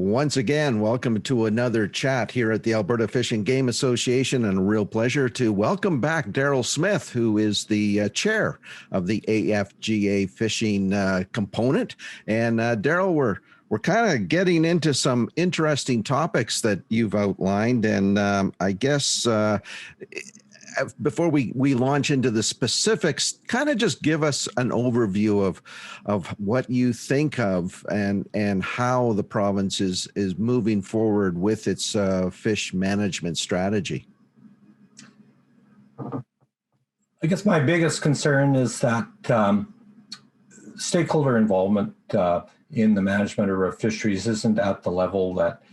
Once again, welcome to another chat here at the Alberta Fish and Game Association, and a real pleasure to welcome back Darryl Smith, who is the chair of the AFGA fishing component. And Darryl, we're kind of getting into some interesting topics that you've outlined, and I guess before we launch into the specifics, kind of just give us an overview of what you think of and how the province is moving forward with its fish management strategy. I guess my biggest concern is that stakeholder involvement in the management of our fisheries isn't at the level that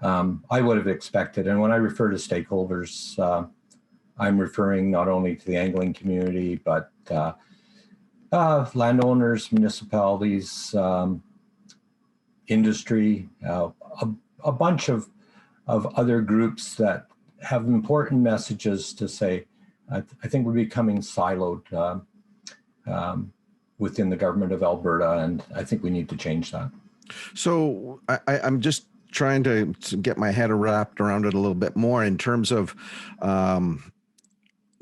I would have expected. And when I refer to stakeholders, I'm referring not only to the angling community, but landowners, municipalities, industry, a bunch of other groups that have important messages to say. I think we're becoming siloed within the government of Alberta, and I think we need to change that. So I'm just trying to get my head wrapped around it a little bit more in terms of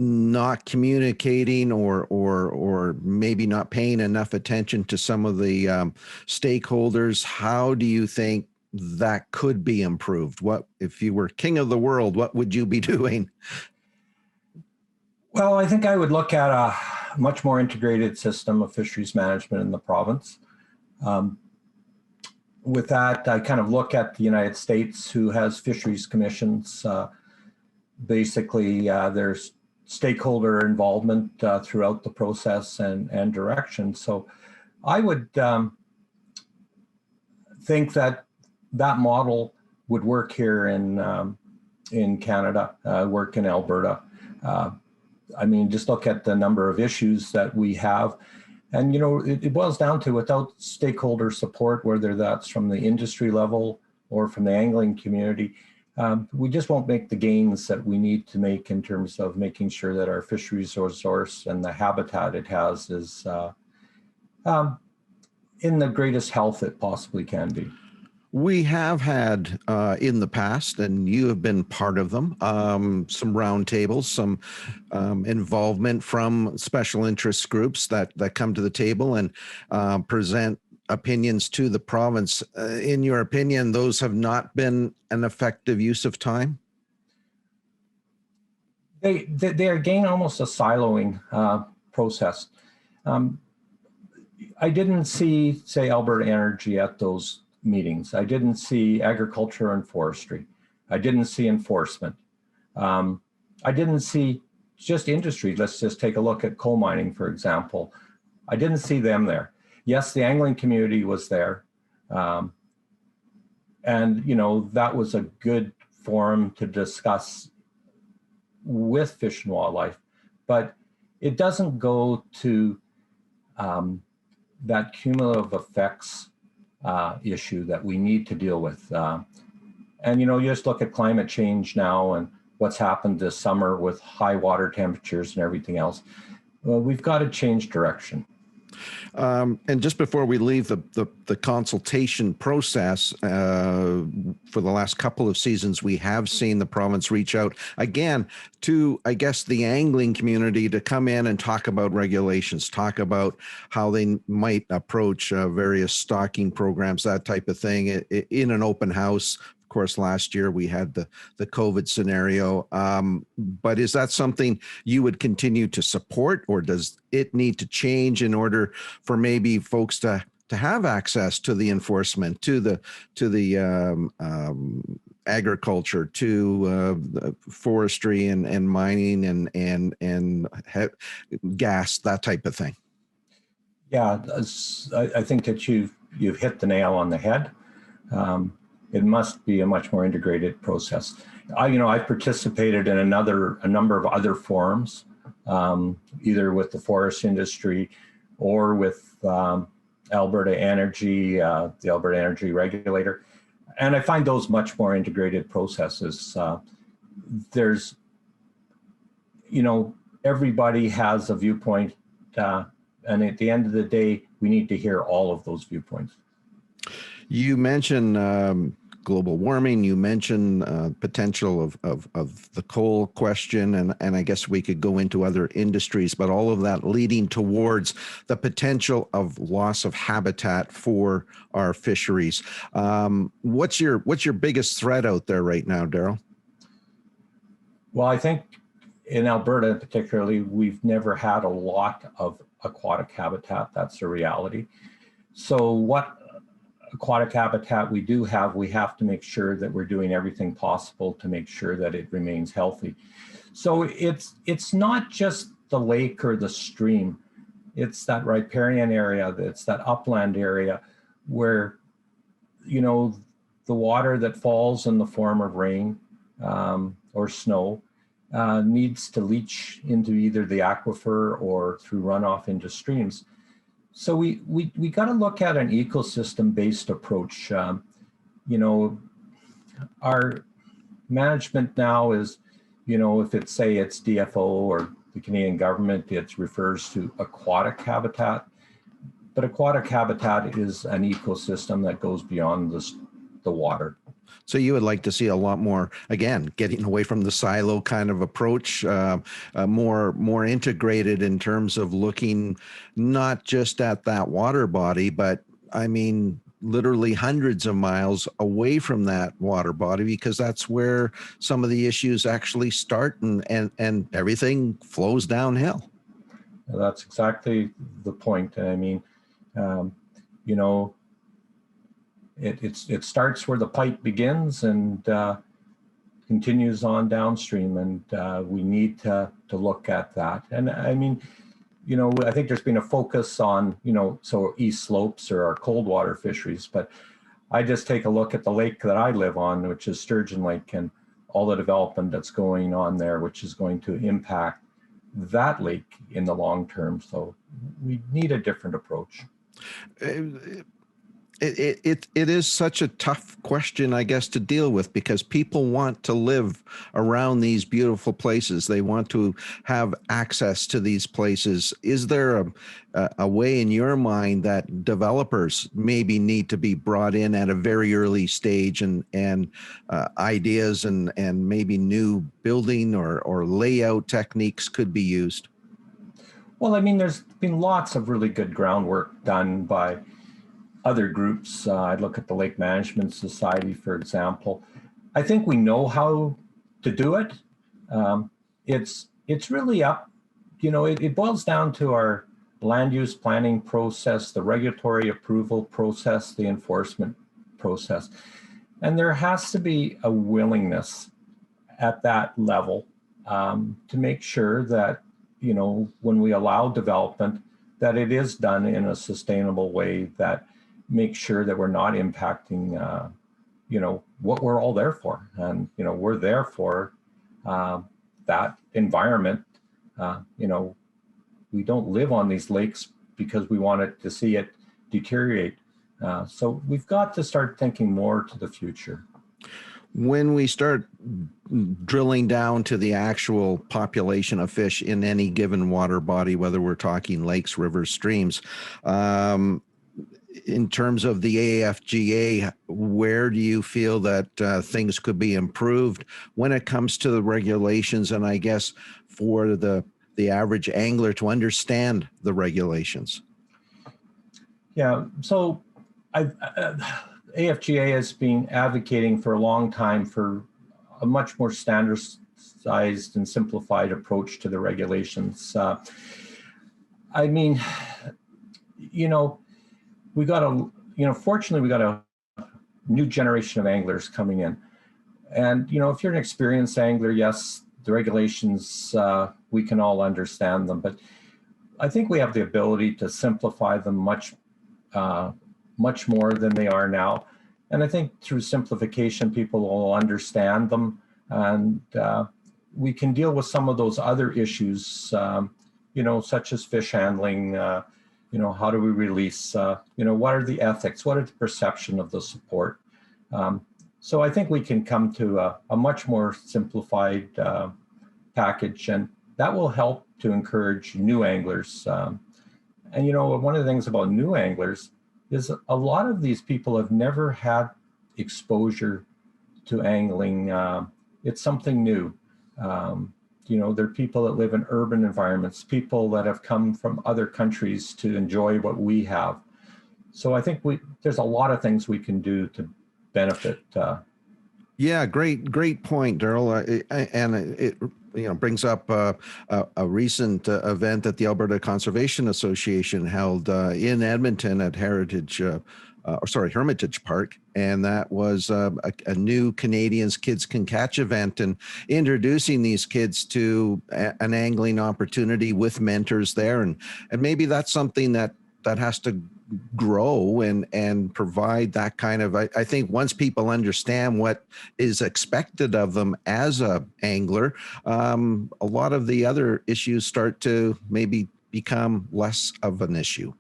not communicating or maybe not paying enough attention to some of the stakeholders. How do you think that could be improved? What if you were king of the world, what would you be doing? Well, I think I would look at a much more integrated system of fisheries management in the province. With that, I kind of look at the United States, who has fisheries commissions. Basically, there's stakeholder involvement throughout the process and direction. So I would think that model would work here in Canada, work in Alberta. I mean, just look at the number of issues that we have. And, you know, it boils down to, without stakeholder support, whether that's from the industry level or from the angling community, we just won't make the gains that we need to make in terms of making sure that our fisheries resource and the habitat it has is in the greatest health it possibly can be. We have had in the past, and you have been part of them, some roundtables, some involvement from special interest groups that come to the table and present opinions to the province. In your opinion, those have not been an effective use of time? They are again almost a siloing process. I didn't see, say, Alberta Energy at those meetings. I didn't see agriculture and forestry. I didn't see enforcement. I didn't see just industry. Let's just take a look at coal mining, for example. I didn't see them there. Yes, the angling community was there. And, you know, that was a good forum to discuss with Fish and Wildlife, but it doesn't go to that cumulative effects issue that we need to deal with. And, you know, you just look at climate change now and what's happened this summer with high water temperatures and everything else. Well, we've got to change direction. And just before we leave the consultation process, for the last couple of seasons, we have seen the province reach out again to, I guess, the angling community to come in and talk about regulations, talk about how they might approach various stocking programs, that type of thing, in an open house. Of course, last year we had the COVID scenario, but is that something you would continue to support, or does it need to change in order for maybe folks to have access to the enforcement, to the agriculture, to the forestry and mining and gas, that type of thing? Yeah, I think that you've hit the nail on the head. It must be a much more integrated process. I've participated in a number of other forums, either with the forest industry or with Alberta Energy, the Alberta Energy Regulator, and I find those much more integrated processes. There's, everybody has a viewpoint, and at the end of the day, we need to hear all of those viewpoints. You mentioned global warming. You mentioned potential of the coal question, and I guess we could go into other industries, but all of that leading towards the potential of loss of habitat for our fisheries. What's your biggest threat out there right now, Darryl? Well, I think in Alberta particularly, we've never had a lot of aquatic habitat. That's a reality. So what aquatic habitat we do have, we have to make sure that we're doing everything possible to make sure that it remains healthy. So it's not just the lake or the stream. It's that riparian area, it's that upland area where, the water that falls in the form of rain or snow needs to leach into either the aquifer or through runoff into streams. So we got to look at an ecosystem-based approach. Our management now is, if it's DFO or the Canadian government, it refers to aquatic habitat. But aquatic habitat is an ecosystem that goes beyond the water. So you would like to see a lot more, again, getting away from the silo kind of approach, more integrated in terms of looking not just at that water body, but I mean, literally hundreds of miles away from that water body, because that's where some of the issues actually start and everything flows downhill. That's exactly the point. And I mean, it starts where the pipe begins and continues on downstream, and we need to look at that. And I mean, I think there's been a focus on, so east slopes or our cold water fisheries, but I just take a look at the lake that I live on, which is Sturgeon Lake, and all the development that's going on there, which is going to impact that lake in the long term. So we need a different approach. It is such a tough question, I guess, to deal with, because people want to live around these beautiful places. They want to have access to these places. Is there a way in your mind that developers maybe need to be brought in at a very early stage, and ideas and maybe new building or layout techniques could be used? Well, I mean, there's been lots of really good groundwork done by other groups. I'd look at the Lake Management Society, for example. I think we know how to do it. It's really up, it boils down to our land use planning process, the regulatory approval process, the enforcement process. And there has to be a willingness at that level to make sure that, when we allow development, that it is done in a sustainable way that make sure that we're not impacting, what we're all there for. And, we're there for that environment. We don't live on these lakes because we want to see it deteriorate. So we've got to start thinking more to the future. When we start drilling down to the actual population of fish in any given water body, whether we're talking lakes, rivers, streams, in terms of the AFGA, where do you feel that things could be improved when it comes to the regulations, and I guess for the average angler to understand the regulations? Yeah, so AFGA has been advocating for a long time for a much more standardized and simplified approach to the regulations. I mean, we got fortunately, we got a new generation of anglers coming in. And, if you're an experienced angler, yes, the regulations, we can all understand them. But I think we have the ability to simplify them much more than they are now. And I think through simplification, people will understand them. And we can deal with some of those other issues, such as fish handling. How do we release, what are the ethics? What are the perception of the support? So I think we can come to a much more simplified package, and that will help to encourage new anglers. And one of the things about new anglers is a lot of these people have never had exposure to angling. It's something new. There are people that live in urban environments, people that have come from other countries to enjoy what we have. So I think there's a lot of things we can do to benefit. Yeah, great point, Darryl. And it brings up a recent event that the Alberta Conservation Association held in Edmonton at Hermitage Park, and that was a new Canadians Kids Can Catch event, and introducing these kids to an angling opportunity with mentors there, and maybe that's something that has to grow and provide that kind of, I think once people understand what is expected of them as a angler, a lot of the other issues start to maybe become less of an issue.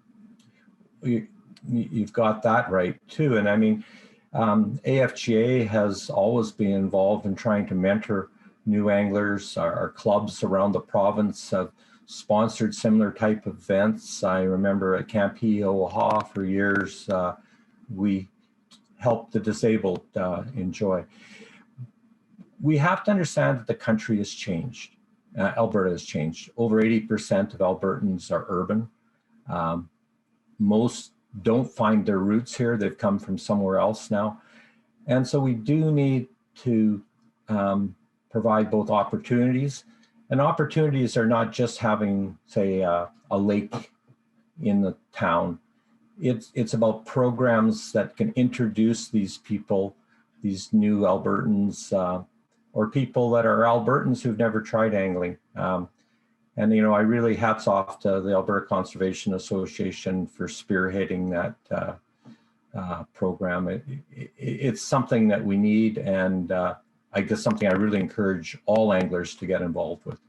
You've got that right too. And I mean, AFGA has always been involved in trying to mentor new anglers. Our clubs around the province have sponsored similar type events. I remember at Camp Hee-Oaha for years, we helped the disabled enjoy. We have to understand that the country has changed. Alberta has changed. Over 80% of Albertans are urban. Most don't find their roots here. They've come from somewhere else now. And so we do need to provide both opportunities. And opportunities are not just having, say, a lake in the town. It's about programs that can introduce these people, these new Albertans, or people that are Albertans who've never tried angling. And, I really hats off to the Alberta Conservation Association for spearheading that program. It's something that we need, and I guess something I really encourage all anglers to get involved with.